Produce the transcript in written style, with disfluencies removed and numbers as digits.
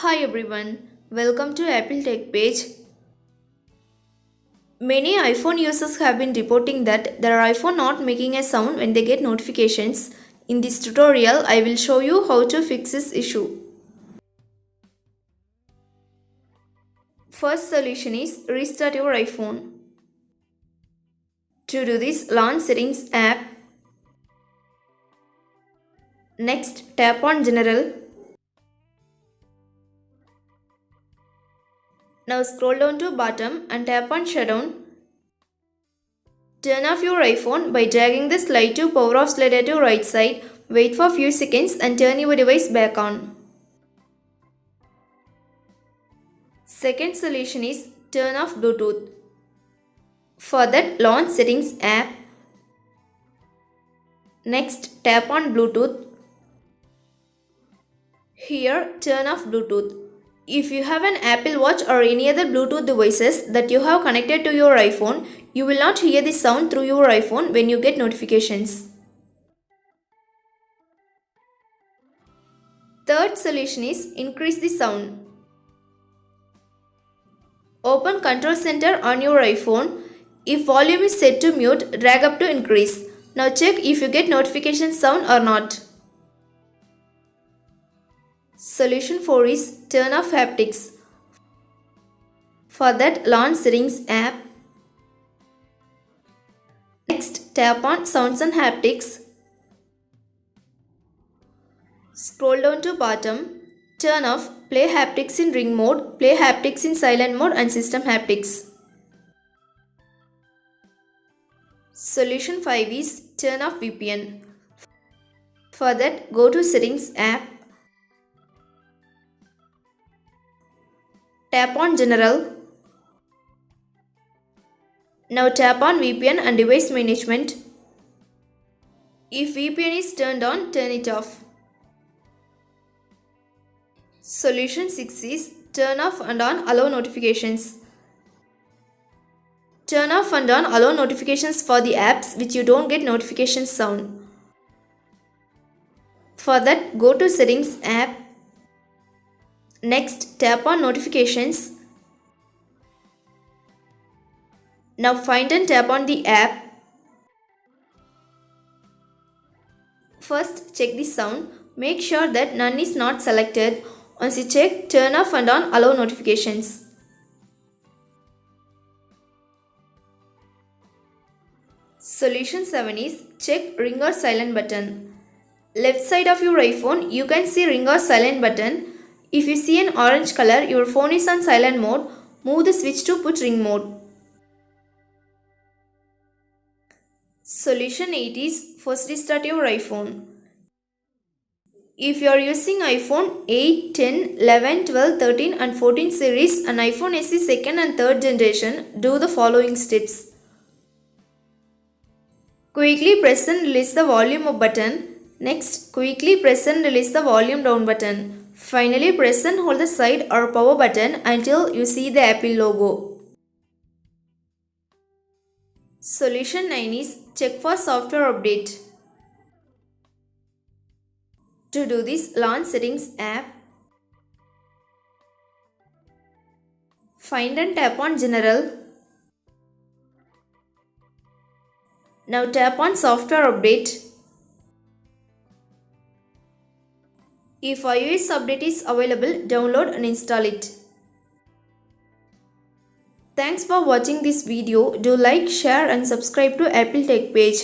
Hi everyone, welcome to Apple Tech page. Many iPhone users have been reporting that their iPhone not making a sound when they get notifications. In this tutorial, I will show you how to fix this issue. First solution is restart your iPhone. To do this, launch Settings app. Next, tap on General. Now scroll down to bottom and tap on Shutdown. Turn off your iPhone by dragging the slide to power off slider to right side. Wait for few seconds and turn your device back on. Second solution is turn off Bluetooth. For that, launch Settings app. Next, tap on Bluetooth. Here, turn off Bluetooth. If you have an Apple Watch or any other Bluetooth devices that you have connected to your iPhone, you will not hear the sound through your iPhone when you get notifications. Third solution is increase the sound. Open Control Center on your iPhone. If volume is set to mute, drag up to increase. Now check if you get notification sound or not. Solution 4 is turn off haptics. For that, launch Settings app. Next, tap on Sounds and Haptics. Scroll down to bottom. Turn off Play Haptics in Ring mode, Play Haptics in Silent mode and System Haptics. Solution 5 is turn off VPN. For that, go to Settings app. Tap on General. Now tap on VPN and Device Management. If VPN is turned on, turn it off. Solution 6 is turn off and on allow notifications. Turn off and on allow notifications for the apps which you don't get notification sound. For that, go to Settings app. Next, tap on Notifications. Now find and tap on the app. First, check the sound. Make sure that none is not selected. Once you check, turn off and on allow notifications. Solution 7 is check ring or silent button. Left side of your iPhone, you can see ring or silent button. If you see an orange color, your phone is on silent mode. Move the switch to put ring mode. Solution 8 is first restart your iPhone. If you are using iPhone 8, 10, 11, 12, 13 and 14 series and iPhone SE second and third generation, do the following steps. Quickly press and release the volume up button. Next, quickly press and release the volume down button. Finally, press and hold the side or power button until you see the Apple logo. Solution 9 is check for software update. To do this, launch Settings app. Find and tap on General. Now tap on Software Update. If iOS update is available, download and install it. Thanks for watching this video. Do like, share and subscribe to Apple Tech page.